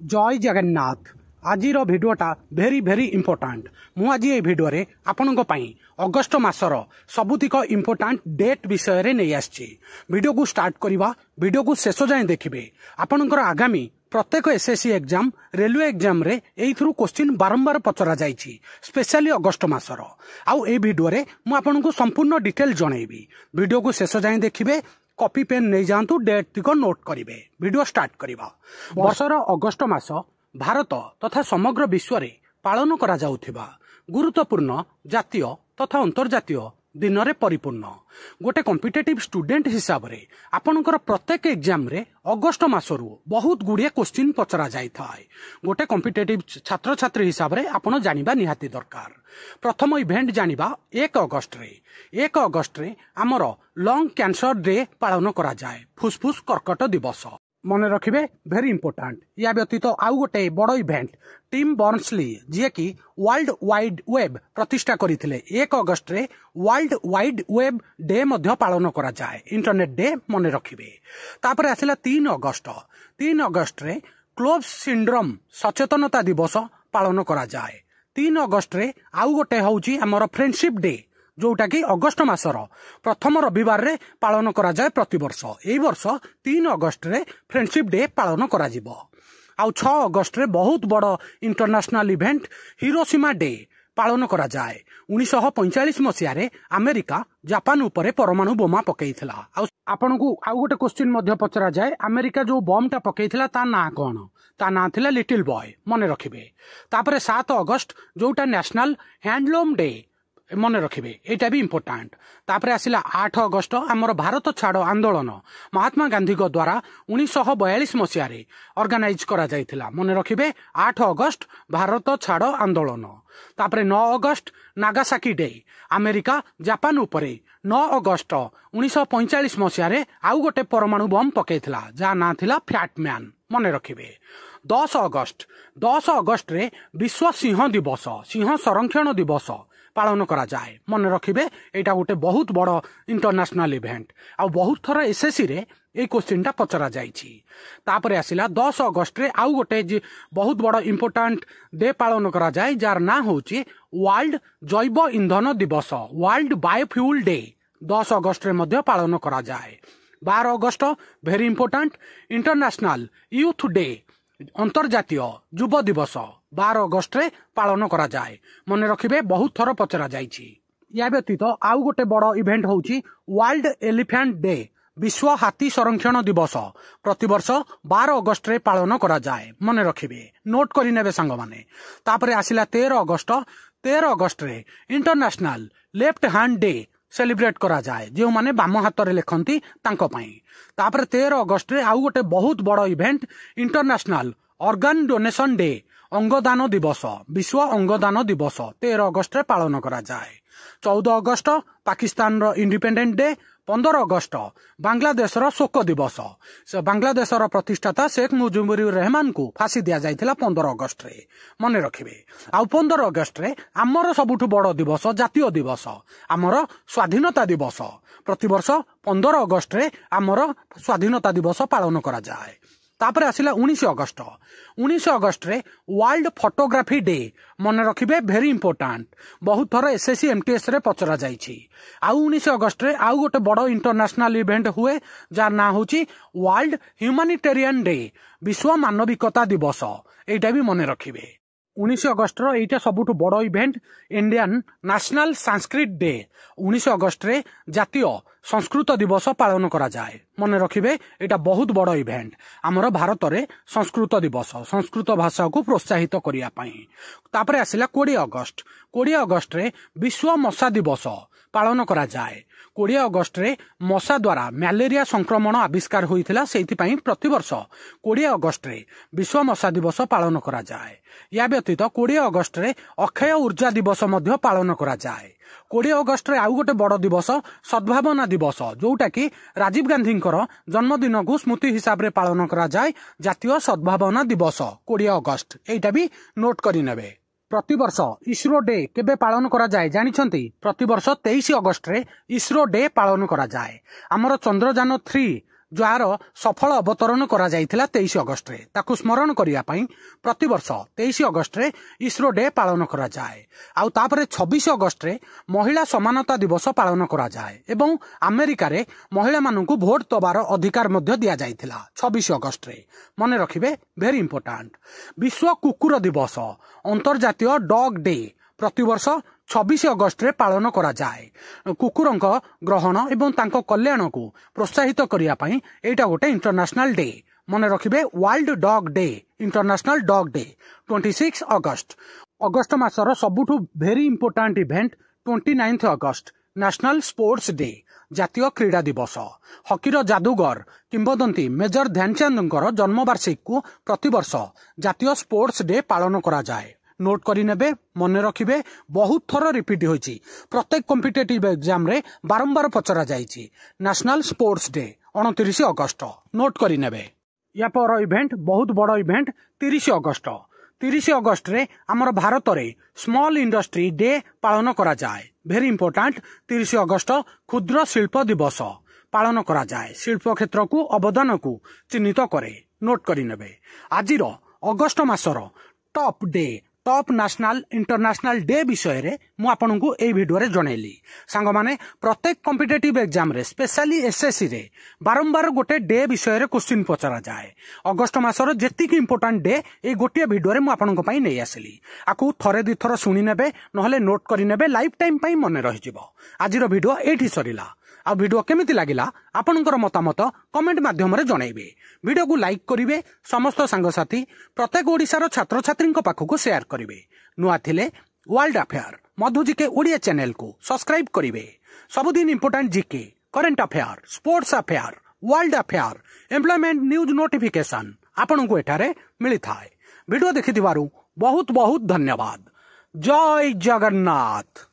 जय जगन्नाथ। आज भिडटा भेरी very important. मुझे भिडियो रे आपणों अगस्ट मासर सबुतिक इंपोर्टाट डेट विषय नहीं आसी। वीडियो को स्टार्ट करवा, वीडियो को शेष जाए देखिए। आपणकर आगामी प्रत्येक एसएससी एग्जाम रेलवे एग्जाम रे एइथरु क्वेश्चन बारंबार पचरा जाइछि, स्पेशली अगस्ट मासर। आउ ए वीडियो रे मु आपनकु संपूर्ण डिटेल जणैबी। वीडियो को शेष जाए देखिए। कॉपी पेन नहीं जातु, डेट तिक नोट करिवे। वीडियो स्टार्ट करिवा। वर्षर अगस्ट मास भारत तथा समग्र विश्व रे पालन करा जाउथिबा गुरुत्वपूर्ण जातीय तथा अंतर्जातीय दिन रे परिपूर्ण। गोटे कॉम्पिटिटिव स्टूडेंट हिसाब रे आपनकर प्रत्येक एग्जाम रे अगस्ट मासरु बहुत गुड़िए क्वेश्चन पचरा जाई थाए। गोटे कॉम्पिटिटिव छात्र छात्री हिसाब रे आपण जानिबा निहाती दरकार। प्रथम इवेंट जानिबा 1 अगस्ट रे। 1 अगस्ट रे हमर लंग कैंसर डे पालन करा जाए, फुसफुस कर्कट दिवस। मन रखिबे, वेरी इंपोर्टाट। या व्यतीत आउ गोटे बड़ इवेंट टिम बर्नसली जी की वर्ल्ड वाइड वेब प्रतिष्ठा करथिले। 1 अगस्ट रे वर्ल्ड वाइड वेब डे मध्य पालन करा जाए, इंटरनेट डे मन रखिबे। तापर आसिला 3 अगस्ट। 3 अगस्ट रे क्लोव्स सिंड्रोम सचेतनता दिवस पालन करा जाए। 3 अगस्ट रे आउ गोटे होउची हमर फ्रेंडशिप डे, जोटा कि अगस्ट मासर प्रथम रविवार रे पालन करा जाए प्रतिवर्ष। एई वर्ष 3 अगस्ट रे फ्रेंडशिप डे पालन करा जिवो। आउ 6 अगस्ट रे बहुत बड़ इंटरनेशनल इवेंट हिरोशिमा डे पालन करा जाए। 1945 मसीह रे अमेरिका जापान उपरे परमाणु बोमा पकईथिला। आपनकु आउ गोटे क्वेश्चन मध्य पचरा जाए, अमेरिका जो बम टा पकईथिला ता ना कोन? ता ना थिला लिटिल बॉय, मन रखिबे। तापरे 7 अगस्ट जोटा नेशनल हैंडलूम डे मन रखिबे, एटा भी इंपोर्टाट। तापरे आसिला 8 अगस्ट हमर भारत छाड़ो आंदोलन महात्मा गांधी को द्वारा 1942 मसीह रे ऑर्गेनाइज करा जायथिला, मन रखिबे। 8 अगस्ट भारत छाड़ो आंदोलन। तापरे 9 August Nagasaki day, America Japan उपरे 9 अगस्ट 1945 मसीह रे आउ गोटे परमाणु बम पकईथिला, जा ना थिला फ्याटमैन, मन रखिबे। 10 अगस्ट रे विश्व सिंह दिवस, सिंह संरक्षण दिवस पालन करा जाए, मन रखिबे। एटा गोटे बहुत बड़ इंटरनेशनल इवेंट। आ बहुत थर एसएससी रे ए क्वेश्चन टा पचरा जाइछि। तापरे आसिला 10 अगस्ट रे आउ गोटे बहुत बड़ इंपोर्टेंट डे पालन करा जाए, जार ना होछि वर्ल्ड जैव ईंधन दिवस, वर्ल्ड बायोफ्यूल डे। 10 अगस्ट रे मध्य पालन करा जाए। 12 August very important international youth day, अंतर्जातीय युव दिवस 12 अगस्ट रे पालन करा जाए, मन रखिबे। बहुत थर पचरा जाइछि। या व्यतीत आउ गोटे बड़ इवेंट होउछि वर्ल्ड एलिफेंट डे, विश्व हाथी संरक्षण दिवस, प्रतिवर्ष 12 अगस्ट रे पालन करा जाए, मन रखिबे, नोट करि नेबे संग माने। तापरे आसिला 13 अगस्ट। 13 अगस्ट रे international left hand day celebrate करा जाए, जो माने बाम हाथ रे लेखंती तांको पई। तापरे 13 अगस्ट रे आउ गोटे बहुत बड़ event international organ donation day, अंगदान दिवस, विश्व अंगदान दिवस 13 अगस्ट रे पालन करा जाए। 14 अगस्ट पाकिस्तान रो इंडिपेंडेंट डे। 15 अगस्ट बांग्लादेश रो शोक दिवस, बांग्लादेश रो प्रतिष्ठाता शेख मुजिबुर रहमान को फांसी दिया जाइथिला 15 अगस्ट रे, मन रखिबे। आ 15 अगस्ट रे हमर सबुठु बड़ दिवस जातीय दिवस, हमर स्वाधीनता दिवस। प्रतिवर्ष 15 अगस्ट रे हमर स्वाधीनता दिवस पालन करा जाए। तापरे आसिला 19 अगस्ट। 19 अगस्ट रे वर्ल्ड फोटोग्राफी डे, मन रखिबे, वेरी इंपोर्टाट। बहुत थर एसएससी एमटीएस रे पचरा जाइछि। आउ 19 अगस्ट रे आउ गोटे बड़ इंटरनेशनल इवेंट हुए, जार ना होछि वर्ल्ड ह्यूमैनिटेरियन डे, विश्व मानविकता दिवस, एटा भी मन रखिबे। 19 अगस्ट रो एटा सबुठु बड़ event Indian national Sanskrit day. 19 August रे जातीय संस्कृत दिवस पालन करा जाए, मन रखिबे। एटा बहुत बड़ इवेंट हमर भारत रे संस्कृत दिवस, संस्कृत भाषा को प्रोत्साहित करिया पई। तापरे आसिला 20 अगस्ट। 20 अगस्ट रे विश्व मशा दिवस पालन करा जाए। 20 अगस्ट रे मशा द्वारा मलेरिया संक्रमण आविष्कार होइथिला, सेति पई प्रतिवर्ष 20 अगस्ट रे विश्व मशा दिवस पालन करा जाए। या व्यतीत 20 अगस्ट रे अक्षय ऊर्जा दिवस मध्य पालन करा जाए। 20 अगस्ट रे आउ गोटे बड़ दिवस सद्भावना दिवस, जोटा कि राजीव गांधी जन्मदिन को स्मृति हिसाब रे पालन करा जाए, जातीय सद्भावना दिवस 20 अगस्ट। एटा भी नोट करि नेबे। प्रतिवर्ष इसरो डे केबे पालन करा जाए जानिछंती? प्रतिवर्ष 23 अगस्ट रे इसरो डे पालन करा जाए। हमर चंद्रयान 3 जार सफल अवतरण करा जायथिला 23 अगस्त रे ताकू स्मरण करिया पई प्रतिवर्ष 23 अगस्त रे इसरो डे पालन करा जाए। आउ तापरे 26 अगस्त रे महिला समानता दिवस पालन करा जाए एवं अमेरिका रे महिला माननकू भोट दबार अधिकार मध्य दिया जायथिला 26 अगस्त रे। मने रखिबे वेरी इंपोर्टेंट। विश्व कुकुर दिवस अंतर्जातीय डॉग डे प्रतिवर्ष 26 अगस्त रे पालन करा जाए। कुकुरंक ग्रहण एवं तांको कल्याण को प्रोत्साहित करिया पई एटा गोटे इंटरनेशनल डे। मने रखिबे world dog day, international dog day 26 अगस्त। अगस्त मासर सबुठु वेरी इंपोर्टेंट इवेंट 29 अगस्त नेशनल स्पोर्ट्स डे, जातीय क्रीड़ा दिवस। हकीर जादूगर किंबदंती मेजर ध्यानचंदଙ୍କର जन्मवार्षिक को प्रतिवर्ष जातीय स्पोर्ट्स डे पालन करा जाए। नोट करी नेबे, मने रखिबे, बहुत थर रिपीट होईची। प्रत्येक कॉम्पिटिटिव एग्जाम रे बारंबार पचरा जाईची। नेशनल स्पोर्ट्स डे 29 अगस्त नोट करी नेबे। या पर इवेंट बहुत बड़ इवेंट 30 अगस्त। 30 अगस्त रे हमर भारत रे स्मॉल इंडस्ट्री डे पालन करा जाए। Very important. 30 अगस्त क्षुद्र शिल्प दिवस पालन करा जाए। शिल्प क्षेत्र को अवदान को चिन्हित करे। नोट करी नेबे। आजिर अगस्त मासर top day, top national international day विषय रे मु आपनकू ए वीडियो रे जणैली। सांग माने प्रत्येक कॉम्पिटिटिव एग्जाम रे स्पेशली एसएससी रे बारंबार गोटे डे विषय रे क्वेश्चन पचरा जाए। अगस्त मासर जेतिक इंपोर्टेंट डे ए गोटे वीडियो रे मु आपनक पई नै आसली। आकू थरे दि थर सुनि नेबे, नहले नोट करि नेबे, लाइफ टाइम पई मने रहि जिवो। आजिर वीडियो एठी सरिला। आ वीडियो केमिति लागिला आपनकर मतामत कमेंट माध्यम रे जणाइबे। वीडियो को लाइक करिवे, समस्त सांगसाथी प्रत्येक ओडिशार छात्र छात्री पाखक शेयर करिवे। नुआ थिले वर्ल्ड अफेयर मधु जीके ओडिया चैनल को सब्सक्राइब करिवे। सबुदिन important GK, current affair, sports affair, world affair, employment news notification आपनकू एठारे मिली थाए। वीडियो देखिथिबारु बहुत बहुत धन्यवाद। जय जगन्नाथ।